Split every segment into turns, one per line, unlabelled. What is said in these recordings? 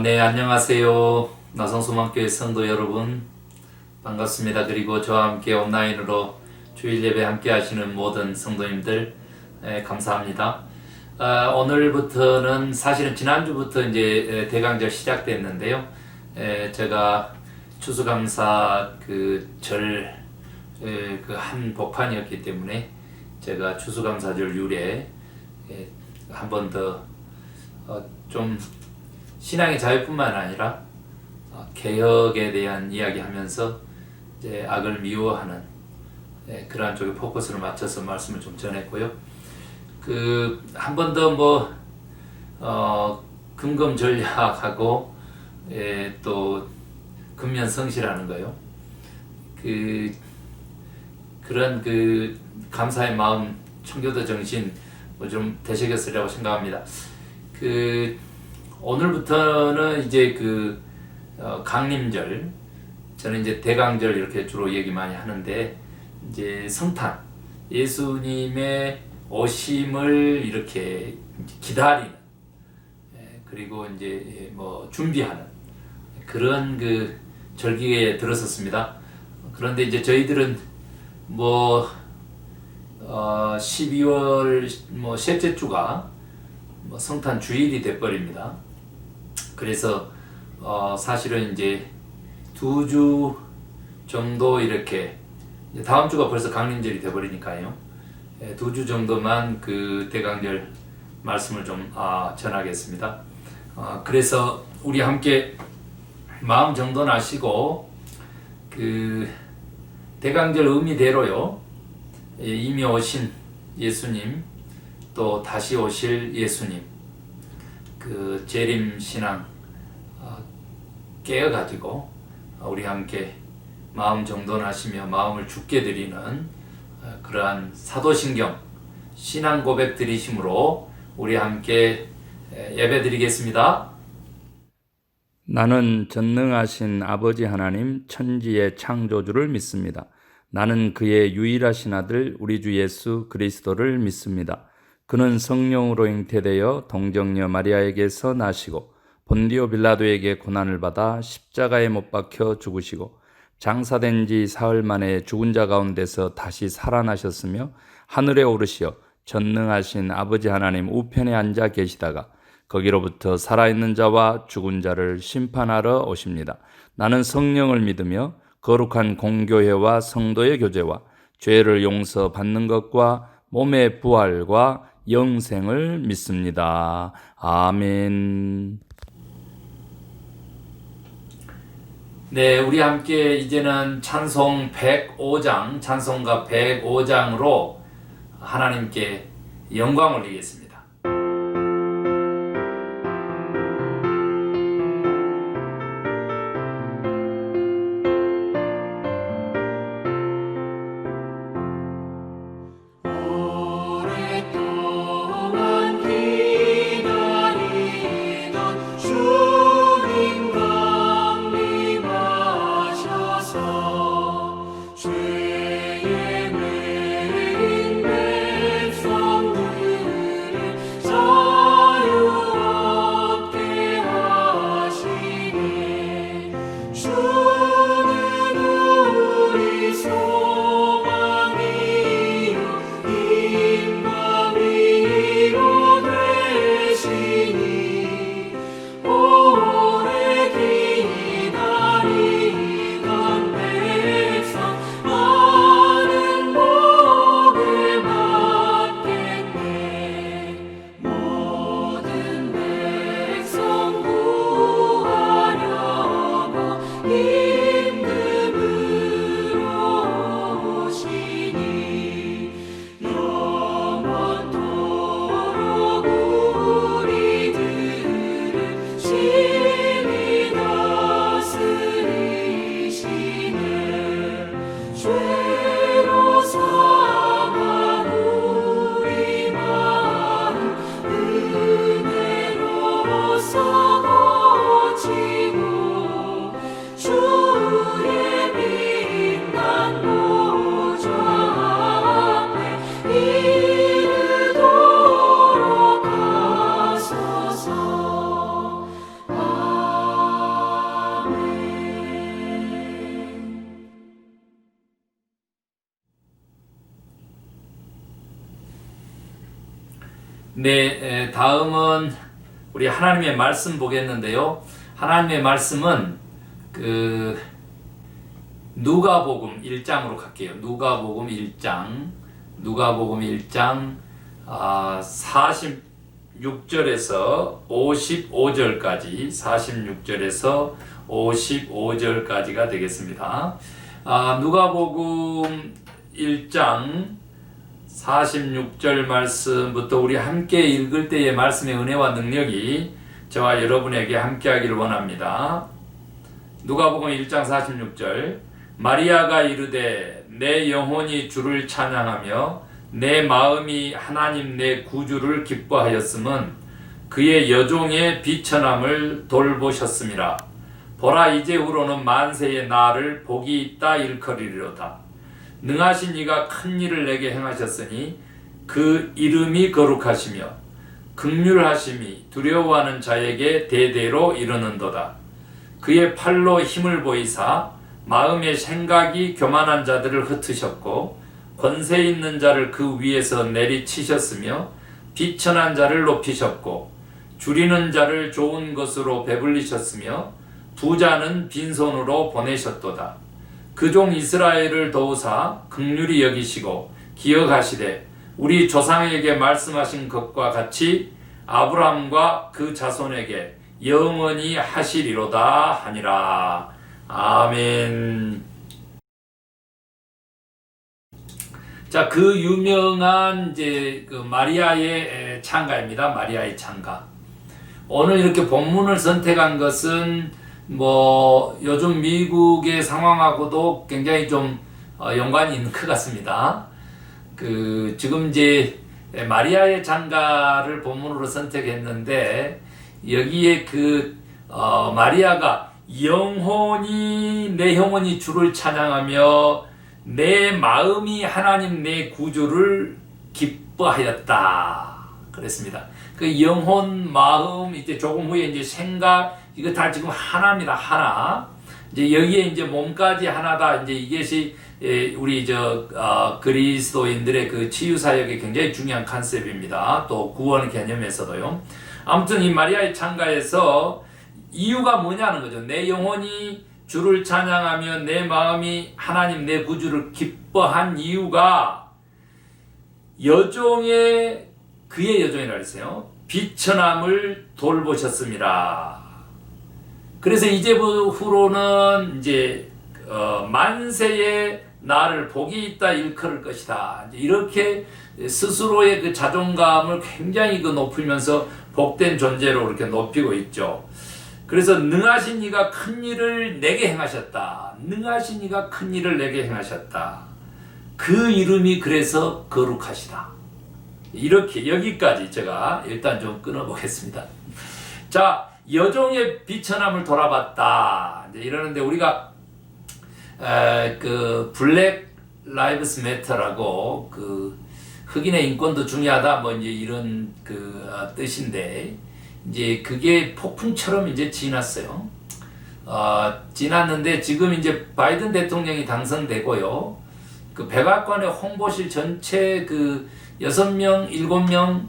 네, 안녕하세요. 나성소망교회 성도 여러분, 반갑습니다. 그리고 저와 함께 온라인으로 주일 예배 함께 하시는 모든 성도님들, 감사합니다. 오늘부터는 사실은 지난주부터 이제 대강절 시작됐는데요. 제가 추수감사 그 한 복판이었기 때문에 제가 추수감사절 유래 한 번 더 좀 신앙의 자유뿐만 아니라 개혁에 대한 이야기하면서 이제 악을 미워하는 그러한 쪽에 포커스를 맞춰서 말씀을 좀 전했고요. 한 번 더 금검 전략하고 또 근면 성실하는 거요. 그런 감사의 마음, 청교도 정신 좀 되새겼으리라고 생각합니다. 오늘부터는 이제 강림절, 저는 이제 대강절 이렇게 주로 얘기 많이 하는데, 이제 성탄, 예수님의 오심을 이렇게 기다리는, 그리고 이제 준비하는 그런 절기에 들었었습니다. 그런데 이제 저희들은 12월 셋째 주가 성탄 주일이 돼버립니다. 그래서 사실은 이제 2주 정도 이렇게, 다음 주가 벌써 강림절이 돼버리니까요. 2주 정도만 대강절 말씀을 좀 전하겠습니다. 그래서 우리 함께 마음 정돈하시고 대강절 의미대로요, 이미 오신 예수님, 또 다시 오실 예수님, 재림 신앙 깨어가지고 우리 함께 마음 정돈하시며 마음을 굳게 드리는 그러한 사도신경 신앙 고백 드리심으로 우리 함께 예배 드리겠습니다.
나는 전능하신 아버지 하나님 천지의 창조주를 믿습니다. 나는 그의 유일하신 아들 우리 주 예수 그리스도를 믿습니다. 그는 성령으로 잉태되어 동정녀 마리아에게서 나시고 본디오 빌라도에게 고난을 받아 십자가에 못 박혀 죽으시고 장사된 지 사흘 만에 죽은 자 가운데서 다시 살아나셨으며 하늘에 오르시어 전능하신 아버지 하나님 우편에 앉아 계시다가 거기로부터 살아있는 자와 죽은 자를 심판하러 오십니다. 나는 성령을 믿으며 거룩한 공교회와 성도의 교제와 죄를 용서받는 것과 몸의 부활과 영생을 믿습니다. 아멘.
네, 우리 함께 이제는 찬송 105장, 찬송가 105장으로 하나님께 영광 올리겠습니다.
죄의 메인 백성들의
네, 다음은 우리 하나님의 말씀 보겠는데요. 하나님의 말씀은 그 누가복음 1장으로 갈게요. 누가복음 1장 46절에서 55절까지 46절에서 55절까지가 되겠습니다. 누가복음 1장 46절 말씀부터 우리 함께 읽을 때의 말씀의 은혜와 능력이 저와 여러분에게 함께하기를 원합니다. 누가복음 1장 46절 마리아가 이르되 내 영혼이 주를 찬양하며 내 마음이 하나님 내 구주를 기뻐하였음은 그의 여종의 비천함을 돌보셨음이라. 보라 이제후로는 만세의 나를 복이 있다 일컬이리로다. 능하신 이가 큰 일을 내게 행하셨으니 그 이름이 거룩하시며 긍휼하심이 두려워하는 자에게 대대로 이르는도다. 그의 팔로 힘을 보이사 마음의 생각이 교만한 자들을 흩으셨고 권세 있는 자를 그 위에서 내리치셨으며 비천한 자를 높이셨고 줄이는 자를 좋은 것으로 배불리셨으며 부자는 빈손으로 보내셨도다. 그 종 이스라엘을 도우사 긍휼히 여기시고 기억하시되 우리 조상에게 말씀하신 것과 같이 아브라함과 그 자손에게 영원히 하시리로다 하니라. 아멘. 자, 그 유명한 이제 그 마리아의 찬가입니다. 마리아의 찬가. 오늘 이렇게 본문을 선택한 것은 뭐 요즘 미국의 상황하고도 굉장히 좀 연관이 있는 것 같습니다. 그 지금 이제 마리아의 찬가를 본문으로 선택했는데 여기에 그 마리아가 내 영혼이 주를 찬양하며 내 마음이 하나님 내 구주를 기뻐하였다 그랬습니다. 그 영혼, 마음, 이제 조금 후에 이제 생각, 이거 다 지금 하나입니다. 하나. 이제 여기에 이제 몸까지 하나다. 이제 이것이 우리 그리스도인들의 그 치유 사역의 굉장히 중요한 컨셉입니다. 또 구원 개념에서도요. 아무튼 이 마리아의 찬가에서 이유가 뭐냐는 거죠. 내 영혼이 주를 찬양하며 내 마음이 하나님 내 구주를 기뻐한 이유가 그의 여종이라 했어요. 비천함을 돌보셨습니다. 그래서 이제후로는 이제 만세의 나를 복이 있다 일컬을 것이다. 이렇게 스스로의 그 자존감을 굉장히 높이면서 복된 존재로 이렇게 높이고 있죠. 그래서 능하신 이가 큰 일을 내게 행하셨다. 능하신 이가 큰 일을 내게 행하셨다. 그 이름이 그래서 거룩하시다. 이렇게 여기까지 제가 일단 좀 끊어보겠습니다. 자, 여종의 비천함을 돌아봤다. 이제 이러는데 우리가 그 블랙 라이브스 매터라고 그 흑인의 인권도 중요하다 뭐 이제 이런 그 뜻인데 이제 그게 폭풍처럼 이제 지났어요. 지났는데 지금 이제 바이든 대통령이 당선되고요. 그 백악관의 홍보실 전체 그 6명, 7명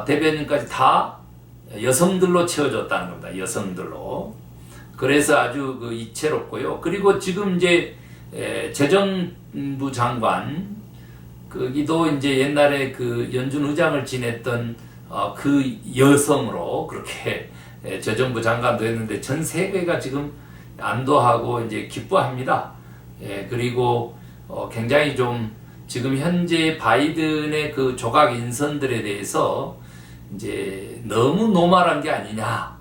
대변인까지 다 여성들로 채워졌다는 겁니다. 여성들로. 그래서 아주 그 이채롭고요. 그리고 지금 이제 재정부 장관 거기도 이제 옛날에 그 연준 의장을 지냈던 그 여성으로 그렇게 재정부 장관도 했는데 전 세계가 지금 안도하고 이제 기뻐합니다. 그리고 굉장히 좀 지금 현재 바이든의 그 조각 인선들에 대해서 이제 너무 노멀한 게 아니냐.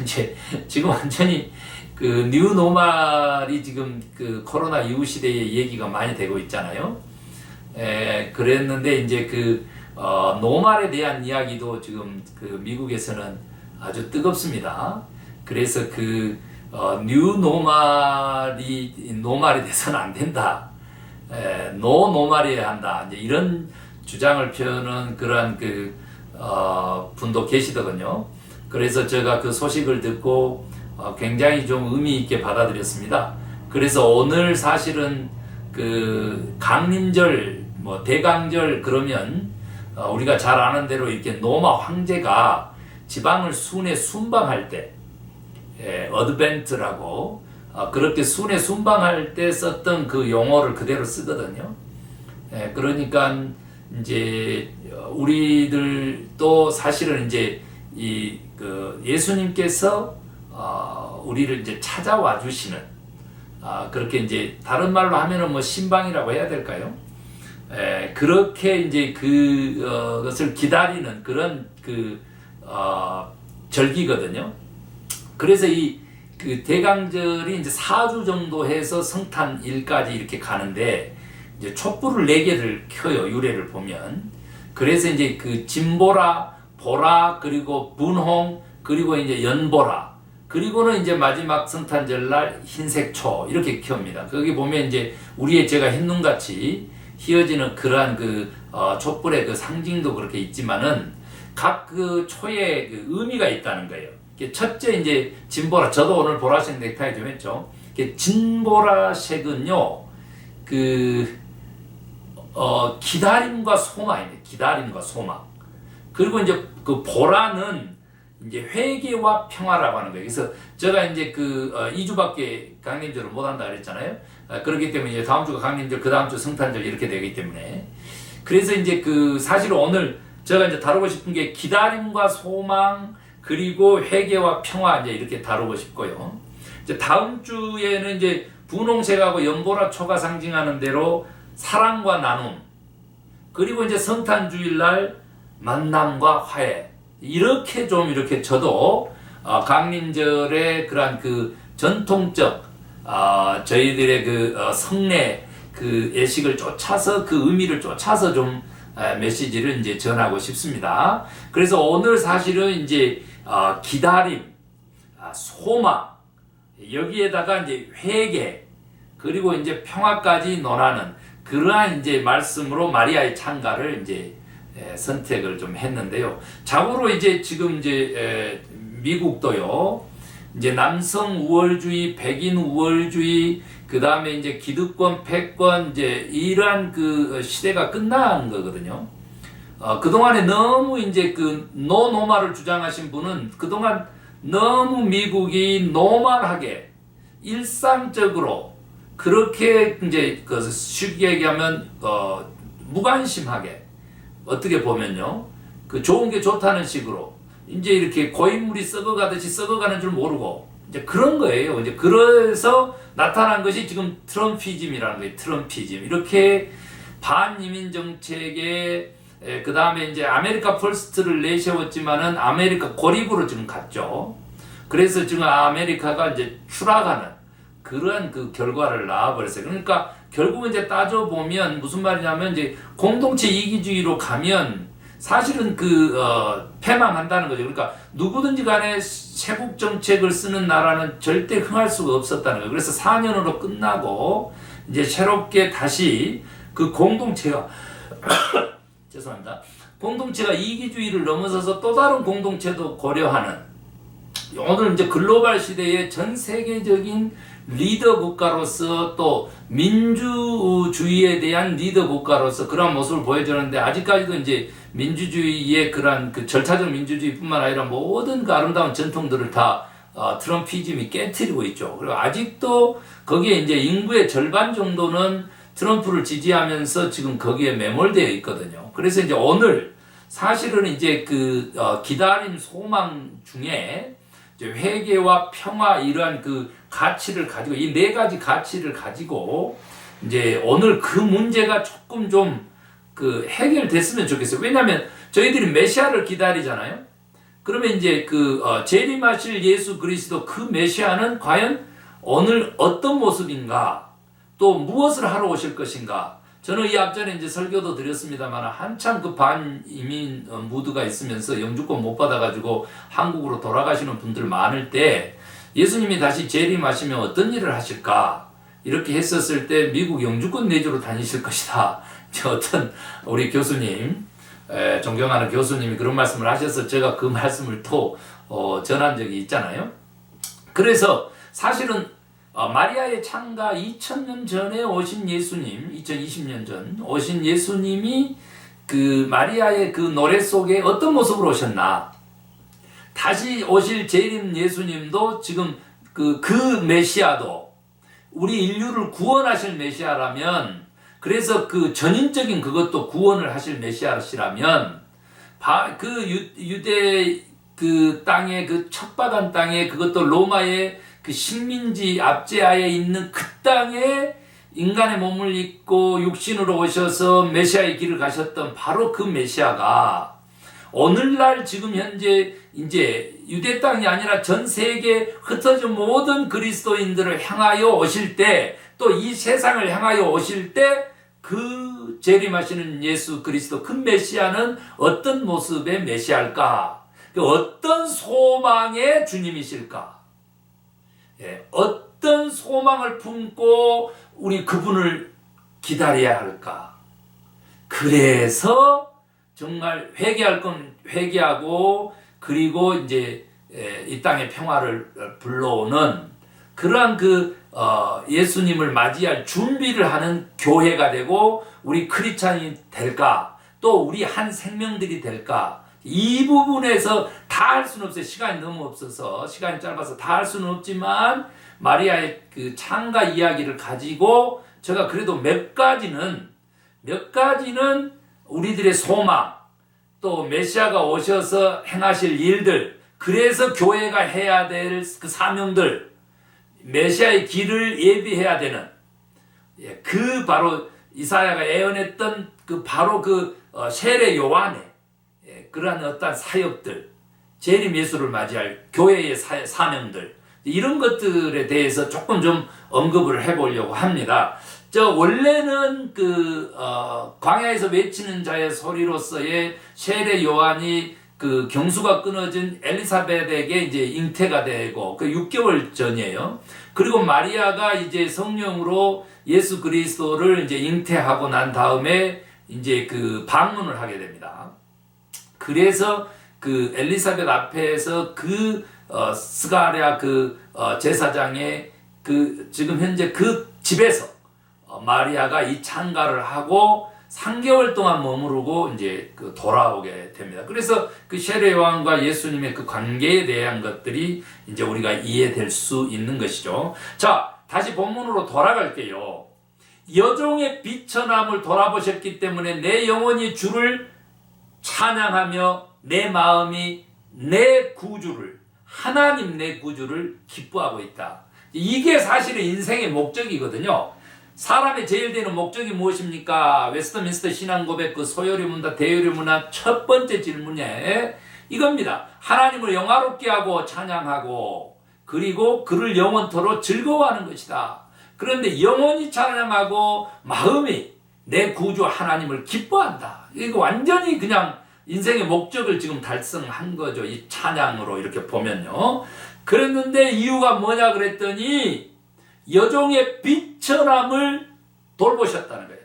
이제 지금 완전히 그 뉴 노멀이 지금 그 코로나 이후 시대에 얘기가 많이 되고 있잖아요. 그랬는데 이제 그 노멀에 대한 이야기도 지금 그 미국에서는 아주 뜨겁습니다. 그래서 그 뉴 노멀이 돼서는 안 된다. 노 노멀이어야 한다. 이제 이런 주장을 펴는 그러한 그 분도 계시더군요. 그래서 제가 그 소식을 듣고 굉장히 좀 의미 있게 받아들였습니다. 그래서 오늘 사실은 그 강림절, 뭐 대강절 그러면 우리가 잘 아는 대로 이렇게 로마 황제가 지방을 순회 순방할 때 어드벤트라고 그렇게 순회 순방할 때 썼던 그 용어를 그대로 쓰거든요. 그러니까 이제 우리들도 사실은 이제 이 그 예수님께서 우리를 이제 찾아와 주시는 그렇게 이제 다른 말로 하면은 뭐 신방이라고 해야 될까요? 그렇게 이제 그것을 기다리는 그런 절기거든요. 그래서 그 대강절이 이제 4주 정도 해서 성탄일까지 이렇게 가는데 이제 촛불을 4개를 켜요. 유래를 보면. 그래서 이제 그 진보라, 보라, 그리고 분홍, 그리고 이제 연보라, 그리고는 이제 마지막 성탄절날 흰색초 이렇게 켭니다. 거기 보면 이제 우리의 제가 흰눈같이 휘어지는 그러한 촛불의 그 상징도 그렇게 있지만은 각 그 초에 그 의미가 있다는 거예요. 첫째 이제 진보라, 저도 오늘 보라색 넥타이 좀 했죠. 진보라색은요, 기다림과 소망입니다. 기다림과 소망. 그리고 이제 그 보라는 이제 회개와 평화라고 하는 거예요. 그래서 제가 이제 2주밖에 강림절을 못 한다 그랬잖아요. 그렇기 때문에 이제 다음 주가 강림절, 그 다음 주 성탄절 이렇게 되기 때문에. 그래서 이제 사실 오늘 제가 이제 다루고 싶은 게 기다림과 소망, 그리고 회개와 평화 이제 이렇게 다루고 싶고요. 이제 다음 주에는 이제 분홍색하고 연보라 초가 상징하는 대로 사랑과 나눔, 그리고 이제 성탄주일날 만남과 화해, 이렇게 저도 강림절의 그러한 전통적 저희들의 성례 예식을 쫓아서 그 의미를 쫓아서 좀 메시지를 이제 전하고 싶습니다. 그래서 오늘 사실은 이제 기다림, 소망, 여기에다가 이제 회개, 그리고 이제 평화까지 논하는 그러한 이제 말씀으로 마리아의 창가를 이제 선택을 좀 했는데요. 자고로 이제 지금 이제 미국도요, 이제 남성 우월주의, 백인 우월주의, 그 다음에 이제 기득권, 패권, 이제 이러한 시대가 끝난 거거든요. 그동안에 너무 이제 노노말을 주장하신 분은 그동안 너무 미국이 노멀하게, 일상적으로, 그렇게 이제 쉽게 얘기하면, 무관심하게, 어떻게 보면요, 좋은 게 좋다는 식으로 이제 이렇게 고인물이 썩어가듯이 썩어가는 줄 모르고 이제 그런 거예요. 이제 그래서 나타난 것이 지금 트럼피즘이라는 거예요. 트럼피즘. 이렇게 반이민 정책에 그 다음에 이제 아메리카 퍼스트를 내세웠지만은 아메리카 고립으로 지금 갔죠. 그래서 지금 아메리카가 이제 추락하는 그런 결과를 낳아버렸어요. 그러니까 결국은 이제 따져보면 무슨 말이냐면 이제 공동체 이기주의로 가면 사실은 패망한다는 거죠. 그러니까 누구든지 간에 세국 정책을 쓰는 나라는 절대 흥할 수가 없었다는 거예요. 그래서 4년으로 끝나고 이제 새롭게 다시 공동체가 죄송합니다. 공동체가 이기주의를 넘어서서 또 다른 공동체도 고려하는, 오늘 이제 글로벌 시대의 전 세계적인 리더 국가로서 또 민주주의에 대한 리더 국가로서 그런 모습을 보여주는데, 아직까지도 이제 민주주의의 그러한 절차적 민주주의뿐만 아니라 모든 아름다운 전통들을 다 트럼피즘이 깨트리고 있죠. 그리고 아직도 거기에 이제 인구의 절반 정도는 트럼프를 지지하면서 지금 거기에 매몰되어 있거든요. 그래서 이제 오늘 사실은 이제 기다림, 소망 중에 이제 회개와 평화, 이러한 가치를 가지고, 이 4가지 가치를 가지고 이제 오늘 문제가 조금 좀 해결됐으면 좋겠어요. 왜냐하면 저희들이 메시아를 기다리잖아요. 그러면 이제 재림하실 예수 그리스도 메시아는 과연 오늘 어떤 모습인가, 또 무엇을 하러 오실 것인가. 저는 이 앞전에 이제 설교도 드렸습니다만, 한참 반이민 무드가 있으면서 영주권 못 받아가지고 한국으로 돌아가시는 분들 많을 때, 예수님이 다시 재림하시면 어떤 일을 하실까? 이렇게 했었을 때 미국 영주권 내주로 다니실 것이다. 어떤 우리 교수님, 존경하는 교수님이 그런 말씀을 하셔서 제가 그 말씀을 또 전한 적이 있잖아요. 그래서 사실은 마리아의 창가 2000년 전에 오신 예수님, 2020년 전 오신 예수님이 그 마리아의 그 노래 속에 어떤 모습으로 오셨나? 다시 오실 재림 예수님도 지금 그 메시아도 우리 인류를 구원하실 메시아라면, 그래서 그 전인적인 그것도 구원을 하실 메시아시라면, 그 유대 그 땅에, 그 척박한 땅에, 그것도 로마의 그 식민지 압제하에 있는 그 땅에 인간의 몸을 입고 육신으로 오셔서 메시아의 길을 가셨던 바로 그 메시아가 오늘날 지금 현재 이제 유대 땅이 아니라 전 세계 흩어진 모든 그리스도인들을 향하여 오실 때, 또 이 세상을 향하여 오실 때 그 재림하시는 예수 그리스도 그 메시아는 어떤 모습의 메시아일까? 어떤 소망의 주님이실까? 어떤 소망을 품고 우리 그분을 기다려야 할까? 그래서 정말 회개할 건 회개하고, 그리고 이제 이 땅의 평화를 불러오는 그러한 예수님을 맞이할 준비를 하는 교회가 되고 우리 크리스찬이 될까? 또 우리 한 생명들이 될까? 이 부분에서 다 할 수는 없어요. 시간이 너무 없어서, 시간이 짧아서 다 할 수는 없지만, 마리아의 그 창가 이야기를 가지고 제가 그래도 몇 가지는 우리들의 소망, 또 메시아가 오셔서 행하실 일들, 그래서 교회가 해야 될 그 사명들, 메시아의 길을 예비해야 되는, 그 바로 이사야가 예언했던 그 바로 세례 요한의 그러한 어떤 사역들, 재림 예수를 맞이할 교회의 사명들, 이런 것들에 대해서 조금 좀 언급을 해보려고 합니다. 원래는 광야에서 외치는 자의 소리로서의 세례 요한이 그 경수가 끊어진 엘리사벳에게 이제 잉태가 되고, 그 6개월 전이에요. 그리고 마리아가 이제 성령으로 예수 그리스도를 이제 잉태하고 난 다음에 이제 그 방문을 하게 됩니다. 그래서 그 엘리사벳 앞에서 스가랴 제사장의 지금 현재 그 집에서 마리아가 이 창가를 하고 3개월 동안 머무르고 이제 돌아오게 됩니다. 그래서 그 세례 요한과 예수님의 그 관계에 대한 것들이 이제 우리가 이해될 수 있는 것이죠. 자, 다시 본문으로 돌아갈게요. 여종의 비천함을 돌아보셨기 때문에 내 영혼이 주를 찬양하며 내 마음이 내 구주를, 하나님 내 구주를 기뻐하고 있다. 이게 사실은 인생의 목적이거든요. 사람의 제일 되는 목적이 무엇입니까? 웨스트민스터 신앙고백 그 소요리 문화, 대요리 문화 첫 번째 질문에 이겁니다. 하나님을 영화롭게 하고 찬양하고, 그리고 그를 영원토록 즐거워하는 것이다. 그런데 영원히 찬양하고 마음이 내 구주 하나님을 기뻐한다. 이거 완전히 그냥 인생의 목적을 지금 달성한 거죠. 이 찬양으로 이렇게 보면요. 그랬는데 이유가 뭐냐 그랬더니 여종의 비천함을 돌보셨다는 거예요.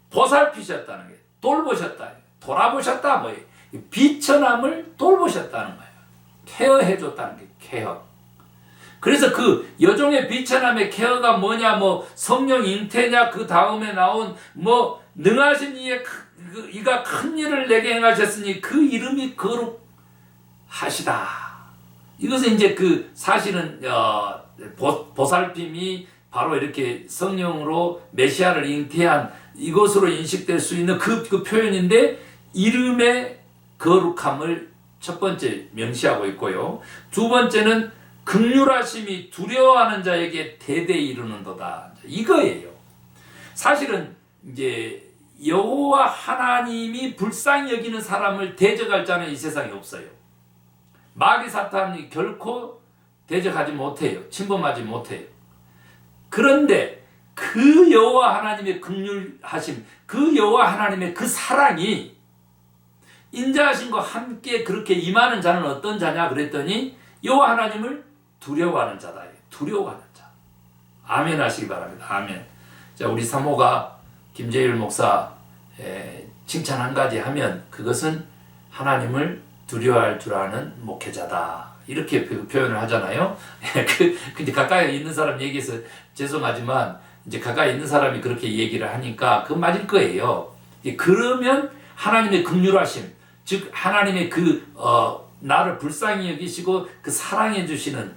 보살피셨다는 거예요. 돌보셨다. 돌아보셨다. 뭐예요? 비천함을 돌보셨다는 거예요. 케어해줬다는 거예요. 케어. 그래서 그 여종의 비천함의 케어가 뭐냐, 뭐 성령 잉태냐, 그 다음에 나온 뭐 능하신 이가 큰 일을 내게 행하셨으니 그 이름이 거룩하시다. 이것은 이제 사실은 보살핌이 바로 이렇게 성령으로 메시아를 잉태한 이것으로 인식될 수 있는 그 표현인데, 이름의 거룩함을 첫 번째 명시하고 있고요. 두 번째는 긍휼하심이 두려워하는 자에게 대대히 이르는도다. 이거예요. 사실은 이제 여호와 하나님이 불쌍히 여기는 사람을 대적할 자는 이 세상에 없어요. 마귀 사탄이 결코 대적하지 못해요. 침범하지 못해요. 그런데 그 여호와 하나님의 긍휼하심, 그 여호와 하나님의 그 사랑이 인자하심과 함께 그렇게 임하는 자는 어떤 자냐 그랬더니 여호와 하나님을 두려워하는 자다. 두려워하는 자. 아멘 하시기 바랍니다. 아멘. 자, 우리 사모가 김재율 목사 칭찬 한 가지 하면 그것은 하나님을 두려워할 줄 아는 목회자다. 이렇게 표현을 하잖아요. 근데 가까이 있는 사람 얘기해서 죄송하지만 이제 가까이 있는 사람이 그렇게 얘기를 하니까 그건 맞을 거예요. 그러면 하나님의 긍휼하심, 즉 하나님의 나를 불쌍히 여기시고 그 사랑해 주시는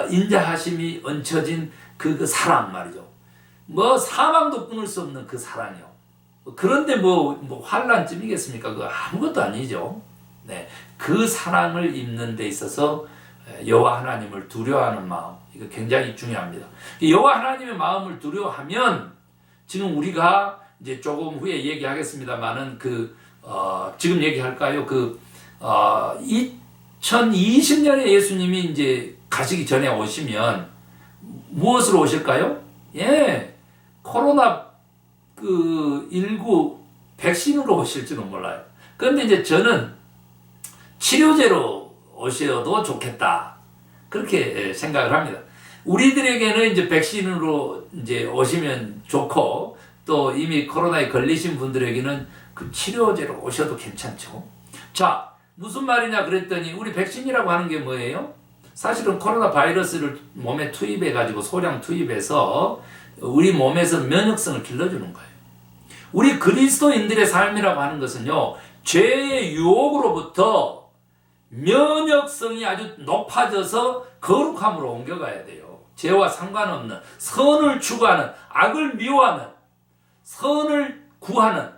인자하심이 얹혀진 그 사랑 말이죠. 뭐 사망도 끊을 수 없는 그 사랑이요. 그런데 뭐 환란쯤이겠습니까? 그거 아무것도 아니죠. 네, 그 사랑을 입는 데 있어서 여호와 하나님을 두려워하는 마음, 이거 굉장히 중요합니다. 여호와 하나님의 마음을 두려워하면 지금 우리가 이제 조금 후에 얘기하겠습니다만은 지금 얘기할까요? 2020년에 예수님이 이제 가시기 전에 오시면 무엇으로 오실까요? 예, 코로나 19 백신으로 오실지는 몰라요. 그런데 이제 저는 치료제로 오셔도 좋겠다, 그렇게 생각을 합니다. 우리들에게는 이제 백신으로 이제 오시면 좋고, 또 이미 코로나에 걸리신 분들에게는 그 치료제로 오셔도 괜찮죠. 자, 무슨 말이냐 그랬더니 우리 백신이라고 하는 게 뭐예요? 사실은 코로나 바이러스를 몸에 투입해가지고 소량 투입해서 우리 몸에서 면역성을 길러주는 거예요. 우리 그리스도인들의 삶이라고 하는 것은요, 죄의 유혹으로부터 면역성이 아주 높아져서 거룩함으로 옮겨가야 돼요. 죄와 상관없는 선을 추구하는, 악을 미워하는, 선을 구하는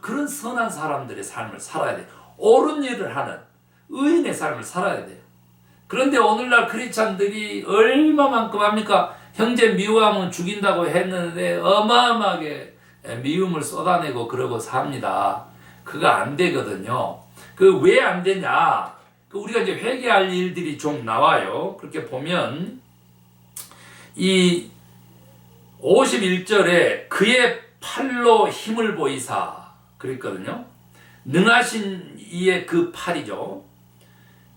그런 선한 사람들의 삶을 살아야 돼요. 옳은 일을 하는 의인의 삶을 살아야 돼요. 그런데 오늘날 크리스찬들이 얼마만큼 합니까? 형제 미워하면 죽인다고 했는데 어마어마하게 미움을 쏟아내고 그러고 삽니다. 그거 안 되거든요. 왜 안 되냐? 우리가 이제 회개할 일들이 좀 나와요. 그렇게 보면 이 51절에 그의 팔로 힘을 보이사 그랬거든요. 능하신 이의 그 팔이죠.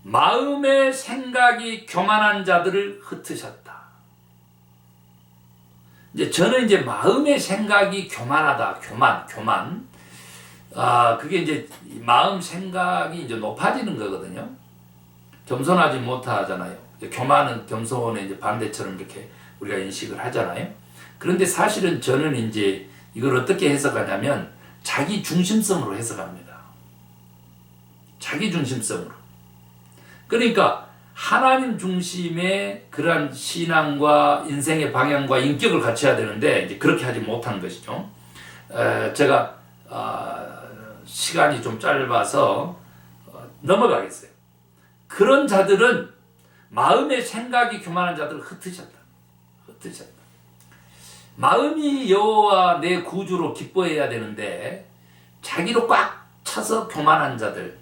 마음의 생각이 교만한 자들을 흩으셨다. 이제 저는 이제 마음의 생각이 교만하다. 교만. 그게 이제 마음 생각이 이제 높아지는 거거든요. 겸손하지 못하잖아요. 교만은 겸손의 이제 반대처럼 이렇게 우리가 인식을 하잖아요. 그런데 사실은 저는 이제 이걸 어떻게 해석하냐면 자기 중심성으로 해석합니다. 자기 중심성으로. 그러니까 하나님 중심의 그러한 신앙과 인생의 방향과 인격을 갖춰야 되는데 이제 그렇게 하지 못한 것이죠. 제가 시간이 좀 짧아서 넘어가겠어요. 그런 자들은 마음의 생각이 교만한 자들을 흩으셨다. 마음이 여호와 내 구주로 기뻐해야 되는데 자기로 꽉 차서 교만한 자들,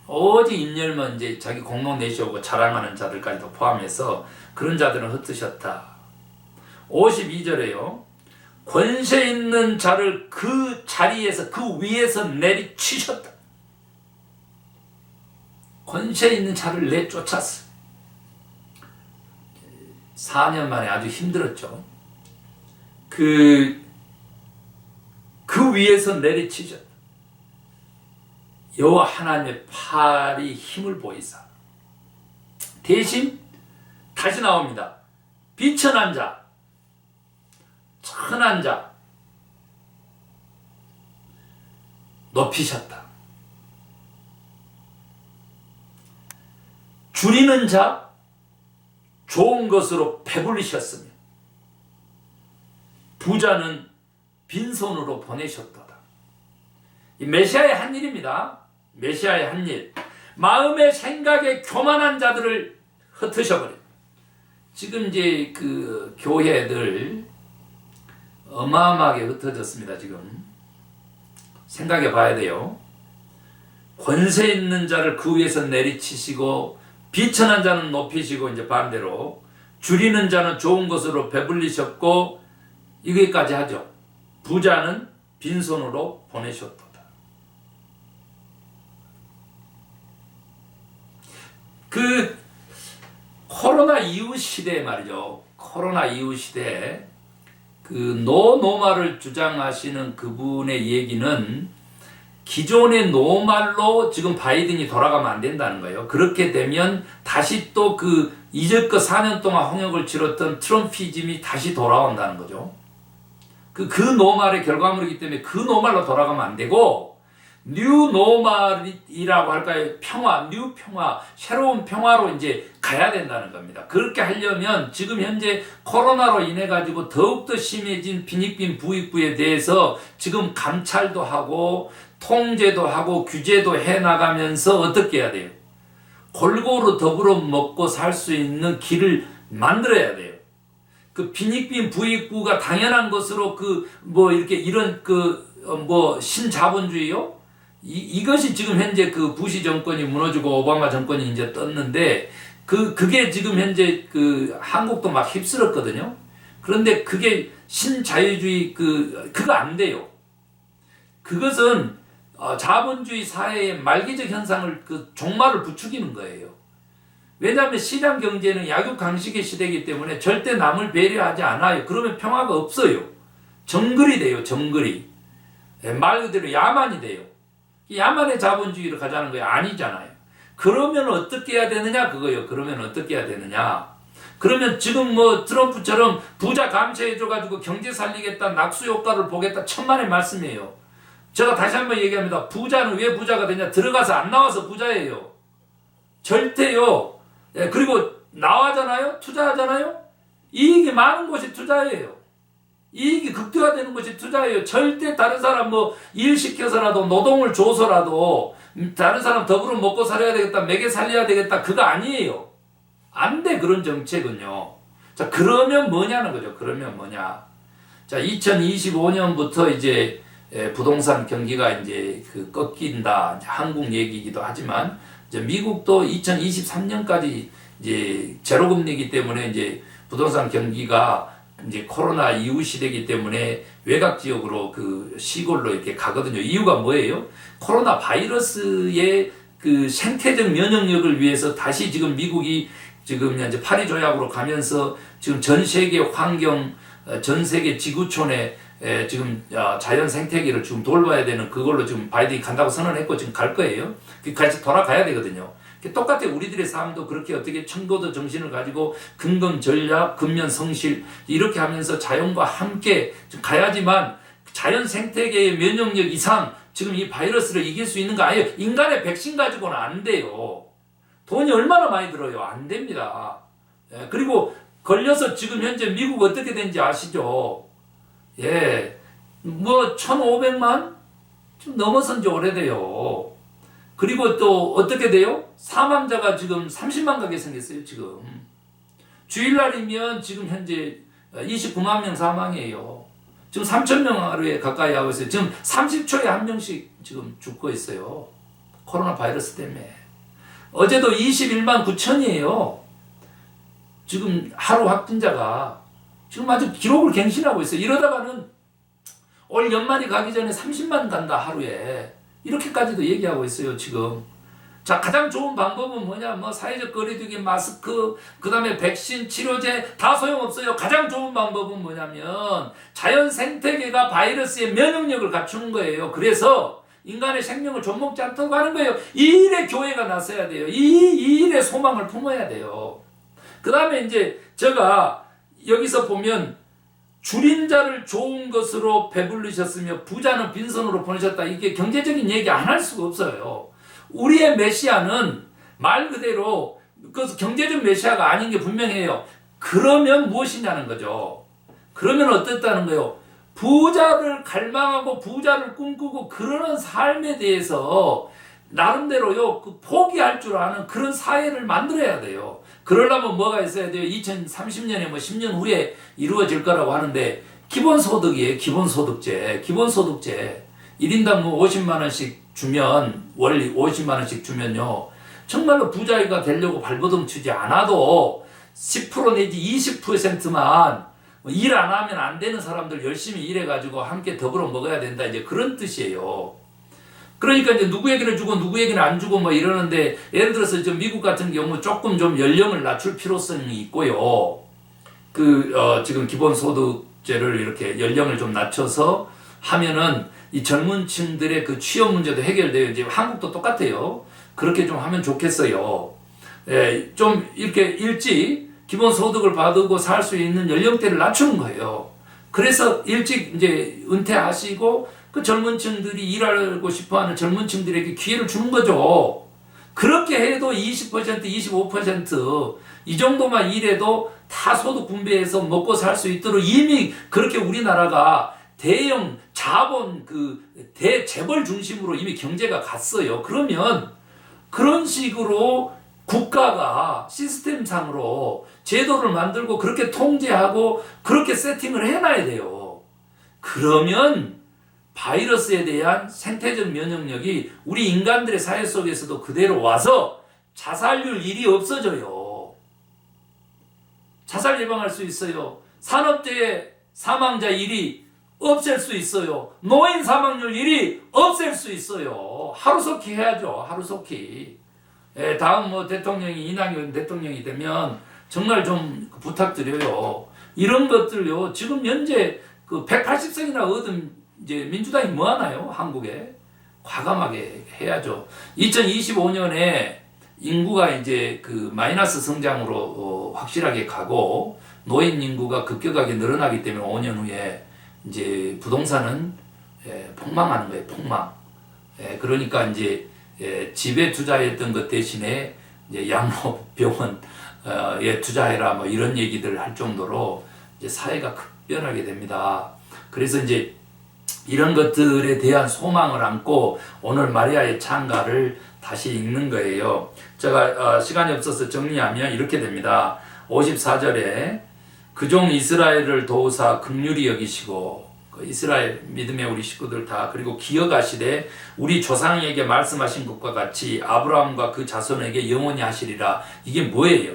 오직 입 열면 이제 자기 공로 내시오고 자랑하는 자들까지도 포함해서 그런 자들은 흩으셨다. 52절에요. 권세 있는 자를 그 자리에서 그 위에서 내리치셨다. 권세 있는 자를 내쫓았어. 4년 만에 아주 힘들었죠. 그 위에서 내리치셨다. 여호와 하나님의 팔이 힘을 보이사. 대신 다시 나옵니다. 비천한 자, 천한 자 높이셨다. 줄이는 자 좋은 것으로 배불리셨으며 부자는 빈손으로 보내셨도다. 이 메시아의 한 일입니다. 메시아의 한 일. 마음의 생각에 교만한 자들을 흩으셔버려요. 지금 이제 그 교회들 어마어마하게 흩어졌습니다. 지금 생각해 봐야 돼요. 권세 있는 자를 그 위에서 내리치시고 비천한 자는 높이시고, 이제 반대로 줄이는 자는 좋은 것으로 배불리셨고, 이거까지 하죠. 부자는 빈손으로 보내셨도다. 그 코로나 이후 시대에 말이죠. 코로나 이후 시대에 그 노노말을 주장하시는 그분의 얘기는 기존의 노말로 지금 바이든이 돌아가면 안 된다는 거예요. 그렇게 되면 다시 또 그 이제껏 4년 동안 홍역을 치렀던 트럼피즘이 다시 돌아온다는 거죠. 그 노말의 결과물이기 때문에 그 노말로 돌아가면 안 되고 뉴 노말이라고 할까요? 평화, 뉴 평화, 새로운 평화로 이제 가야 된다는 겁니다. 그렇게 하려면 지금 현재 코로나로 인해 가지고 더욱더 심해진 빈익빈 부익부에 대해서 지금 감찰도 하고 통제도 하고 규제도 해 나가면서 어떻게 해야 돼요? 골고루 더불어 먹고 살 수 있는 길을 만들어야 돼요. 그 빈익빈 부익부가 당연한 것으로 이런 신자본주의요? 이것이 지금 현재 그 부시 정권이 무너지고 오바마 정권이 이제 떴는데 그게 지금 현재 그 한국도 막 휩쓸었거든요. 그런데 그게 신자유주의 그거 안 돼요. 그것은 자본주의 사회의 말기적 현상을 종말을 부추기는 거예요. 왜냐하면 시장 경제는 약육강식의 시대이기 때문에 절대 남을 배려하지 않아요. 그러면 평화가 없어요. 정글이 돼요. 정글이. 말 그대로 야만이 돼요. 야만의 자본주의로 가자는 거예요. 아니잖아요. 그러면 어떻게 해야 되느냐 그거예요. 그러면 어떻게 해야 되느냐. 그러면 지금 트럼프처럼 부자 감세해줘가지고 경제 살리겠다, 낙수 효과를 보겠다, 천만의 말씀이에요. 제가 다시 한번 얘기합니다. 부자는 왜 부자가 되냐? 들어가서 안 나와서 부자예요. 절대요. 그리고 나와잖아요? 투자하잖아요? 이익이 많은 곳이 투자예요. 이익이 극대화되는 것이 투자예요. 절대 다른 사람 일 시켜서라도 노동을 줘서라도 다른 사람 더불어 먹고 살아야 되겠다, 먹여 살려야 되겠다, 그거 아니에요. 안 돼, 그런 정책은요. 자, 그러면 뭐냐는 거죠. 그러면 뭐냐. 자, 2025년부터 이제 부동산 경기가 이제 꺾인다. 이제 한국 얘기이기도 하지만 이제 미국도 2023년까지 이제 제로금리이기 때문에 이제 부동산 경기가 이제 코로나 이후 시대이기 때문에 외곽 지역으로 시골로 이렇게 가거든요. 이유가 뭐예요? 코로나 바이러스의 생태적 면역력을 위해서 다시 지금 미국이 지금 이제 파리 조약으로 가면서 지금 전 세계 환경, 전 세계 지구촌에 지금 자연 생태계를 지금 돌봐야 되는 그걸로 지금 바이든이 간다고 선언했고 지금 갈 거예요. 같이 돌아가야 되거든요. 똑같아요. 우리들의 삶도 그렇게 어떻게 청도도 정신을 가지고 근검 전략, 근면 성실 이렇게 하면서 자연과 함께 가야지만 자연 생태계의 면역력 이상 지금 이 바이러스를 이길 수 있는 거 아니에요. 인간의 백신 가지고는 안 돼요. 돈이 얼마나 많이 들어요. 안 됩니다. 그리고 걸려서 지금 현재 미국 어떻게 된지 아시죠? 1,500만? 좀 넘어선 지 오래돼요. 그리고 또 어떻게 돼요? 사망자가 지금 30만 가게 생겼어요. 지금 주일날이면 지금 현재 29만 명 사망이에요. 지금 3,000명 하루에 가까이 하고 있어요. 지금 30초에 한 명씩 지금 죽고 있어요. 코로나 바이러스 때문에. 어제도 21만 9천이에요. 지금 하루 확진자가 지금 아주 기록을 갱신하고 있어요. 이러다가는 올 연말이 가기 전에 30만 간다 하루에. 이렇게까지도 얘기하고 있어요, 지금. 자, 가장 좋은 방법은 뭐냐? 사회적 거리두기, 마스크, 그 다음에 백신, 치료제 다 소용없어요. 가장 좋은 방법은 뭐냐면 자연 생태계가 바이러스의 면역력을 갖추는 거예요. 그래서 인간의 생명을 좀먹지 않도록 하는 거예요. 이 일에 교회가 나서야 돼요. 이 일에 소망을 품어야 돼요. 그 다음에 이제 제가 여기서 보면 줄인 자를 좋은 것으로 배불리셨으며 부자는 빈손으로 보내셨다. 이게 경제적인 얘기 안 할 수가 없어요. 우리의 메시아는 말 그대로 경제적 메시아가 아닌 게 분명해요. 그러면 무엇이냐는 거죠. 그러면 어떻다는 거예요? 부자를 갈망하고 부자를 꿈꾸고 그러는 삶에 대해서 나름대로요 포기할 줄 아는 그런 사회를 만들어야 돼요. 그러려면 뭐가 있어야 돼요? 2030년에 10년 후에 이루어질 거라고 하는데 기본소득이에요. 기본소득제. 1인당 50만 원씩 주면 월 50만 원씩 주면요. 정말로 부자가 되려고 발버둥 치지 않아도 10% 내지 20%만 일 안 하면 안 되는 사람들 열심히 일해가지고 함께 더불어 먹어야 된다. 이제 그런 뜻이에요. 그러니까 이제 누구에게는 주고 누구에게는 안 주고 이러는데 예를 들어서 미국 같은 경우 조금 좀 연령을 낮출 필요성이 있고요. 지금 기본소득제를 이렇게 연령을 좀 낮춰서 하면은 이 젊은 층들의 취업 문제도 해결돼요. 이제 한국도 똑같아요. 그렇게 좀 하면 좋겠어요. 좀 이렇게 일찍 기본소득을 받고 살 수 있는 연령대를 낮추는 거예요. 그래서 일찍 이제 은퇴하시고 그 젊은 층들이 일하고 싶어 하는 젊은 층들에게 기회를 주는 거죠. 그렇게 해도 20%, 25%이 정도만 일해도 다 소득 분배해서 먹고 살 수 있도록 이미 그렇게 우리나라가 대형 자본 대재벌 중심으로 이미 경제가 갔어요. 그러면 그런 식으로 국가가 시스템상으로 제도를 만들고 그렇게 통제하고 그렇게 세팅을 해놔야 돼요. 그러면 바이러스에 대한 생태적 면역력이 우리 인간들의 사회 속에서도 그대로 와서 자살률 1이 없어져요. 자살 예방할 수 있어요. 산업재해 사망자 1이 없앨 수 있어요. 노인 사망률 1이 없앨 수 있어요. 하루속히 해야죠. 하루속히. 다음 대통령이 이낙연 대통령이 되면 정말 좀 부탁드려요. 이런 것들요. 지금 현재 180석이나 얻은 이제 민주당이 뭐 하나요? 한국에 과감하게 해야죠. 2025년에 인구가 이제 마이너스 성장으로 확실하게 가고 노인 인구가 급격하게 늘어나기 때문에 5년 후에 이제 부동산은 폭망하는 거예요. 폭망. 그러니까 이제 집에 투자했던 것 대신에 이제 양로병원에 투자해라 뭐 이런 얘기들을 할 정도로 이제 사회가 급변하게 됩니다. 그래서 이제 이런 것들에 대한 소망을 안고 오늘 마리아의 찬가를 다시 읽는 거예요. 제가 시간이 없어서 정리하면 이렇게 됩니다. 54절에 그종 이스라엘을 도우사 긍휼히 여기시고 이스라엘 믿음의 우리 식구들 다 그리고 기억하시되 우리 조상에게 말씀하신 것과 같이 아브라함과 그 자손에게 영원히 하시리라. 이게 뭐예요?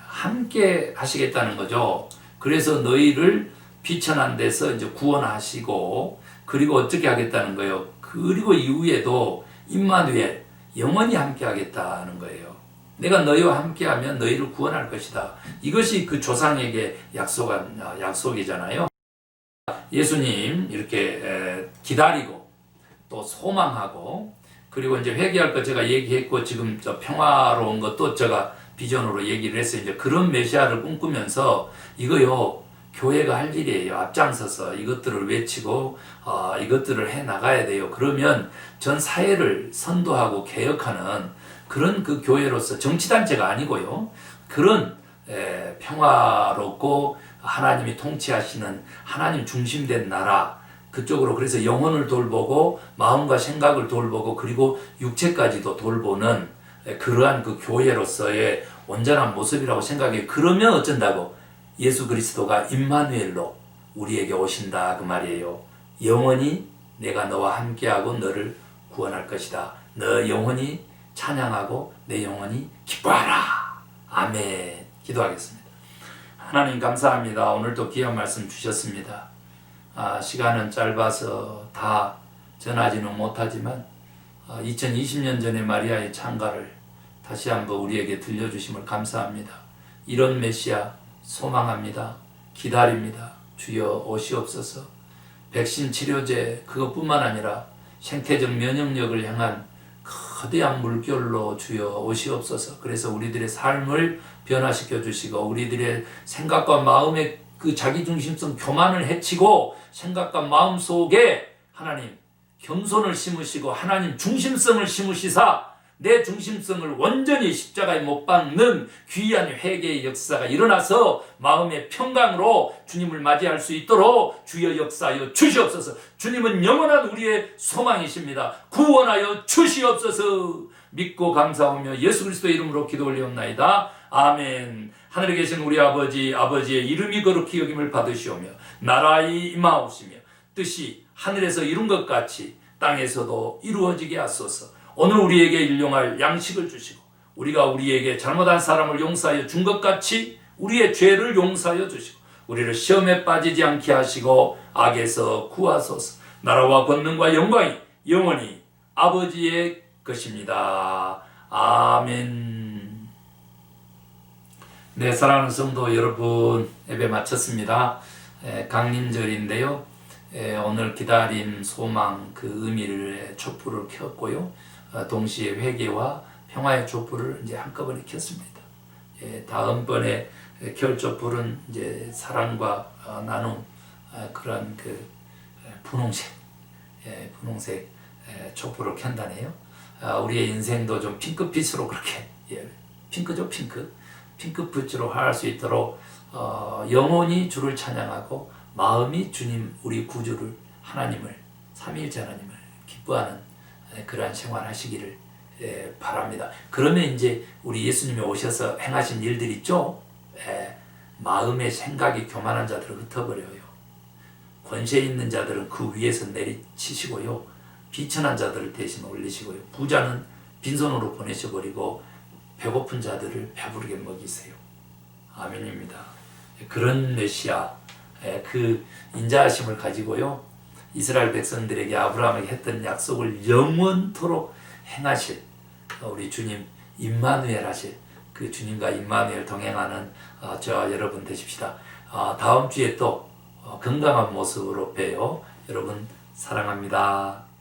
함께 하시겠다는 거죠. 그래서 너희를 비천한 데서 이제 구원하시고 그리고 어떻게 하겠다는 거예요? 그리고 이후에도 임마누엘 영원히 함께 하겠다는 거예요. 내가 너희와 함께하면 너희를 구원할 것이다. 이것이 그 조상에게 약속한 약속이잖아요. 예수님 이렇게 기다리고 또 소망하고 그리고 이제 회개할 것 제가 얘기했고 지금 저 평화로운 것도 제가 비전으로 얘기를 했어요. 이제 그런 메시아를 꿈꾸면서 이거요 교회가 할 일이에요. 앞장서서 이것들을 외치고 이것들을 해 나가야 돼요. 그러면 전 사회를 선도하고 개혁하는 그런 그 교회로서 정치단체가 아니고요. 그런 평화롭고 하나님이 통치하시는 하나님 중심된 나라 그쪽으로 그래서 영혼을 돌보고 마음과 생각을 돌보고 그리고 육체까지도 돌보는 그러한 그 교회로서의 온전한 모습이라고 생각해요. 그러면 어쩐다고? 예수 그리스도가 임마누엘로 우리에게 오신다 그 말이에요. 영원히 내가 너와 함께하고 너를 구원할 것이다. 너 영원히 찬양하고 내 영혼이 기뻐하라. 아멘. 기도하겠습니다. 하나님 감사합니다. 오늘도 귀한 말씀 주셨습니다. 시간은 짧아서 다 전하지는 못하지만 2020년 전에 마리아의 찬가를 다시 한번 우리에게 들려주심을 감사합니다. 이런 메시아 소망합니다. 기다립니다. 주여 오시옵소서. 백신 치료제 그것뿐만 아니라 생태적 면역력을 향한 거대한 물결로 주여 오시옵소서. 그래서 우리들의 삶을 변화시켜 주시고 우리들의 생각과 마음의 그 자기중심성 교만을 해치고 생각과 마음 속에 하나님 겸손을 심으시고 하나님 중심성을 심으시사 내 중심성을 완전히 십자가에 못 박는 귀한 회개의 역사가 일어나서 마음의 평강으로 주님을 맞이할 수 있도록 주여 역사하여 주시옵소서. 주님은 영원한 우리의 소망이십니다. 구원하여 주시옵소서. 믿고 감사하며 예수 그리스도의 이름으로 기도 올리옵나이다. 아멘. 하늘에 계신 우리 아버지의 이름이 거룩히 여김을 받으시오며 나라의 임하옵시며 뜻이 하늘에서 이룬 것 같이 땅에서도 이루어지게 하소서. 오늘 우리에게 일용할 양식을 주시고 우리가 우리에게 잘못한 사람을 용서하여 준 것 같이 우리의 죄를 용서하여 주시고 우리를 시험에 빠지지 않게 하시고 악에서 구하소서. 나라와 권능과 영광이 영원히 아버지의 것입니다. 아멘. 네, 사랑하는 성도 여러분, 예배 마쳤습니다. 강림절인데요. 오늘 기다림, 소망 그 의미를 촛불을 켰고요. 동시에 회개와 평화의 촛불을 이제 한꺼번에 켰습니다. 다음번에 겨울 촛불은 이제 사랑과 나눔 그런 그 분홍색 분홍색 촛불을 켠다네요. 우리의 인생도 좀 핑크빛으로 그렇게 핑크죠, 핑크빛으로 할 수 있도록 영혼이 주를 찬양하고 마음이 주님 우리 구주를 하나님을 삼위일체 하나님을 기뻐하는 그러한 생활하시기를 바랍니다. 그러면 이제 우리 예수님이 오셔서 행하신 일들 있죠. 마음의 생각이 교만한 자들을 흩어버려요. 권세 있는 자들은 그 위에서 내리치시고요. 비천한 자들을 대신 올리시고요. 부자는 빈손으로 보내셔버리고 배고픈 자들을 배부르게 먹이세요. 아멘입니다. 그런 메시아, 그 인자하심을 가지고요. 이스라엘 백성들에게 아브라함에게 했던 약속을 영원토록 행하실 우리 주님 임마누엘 하실 그 주님과 임마누엘 동행하는 저와 여러분 되십시다. 다음 주에 또 건강한 모습으로 봬요. 여러분 사랑합니다.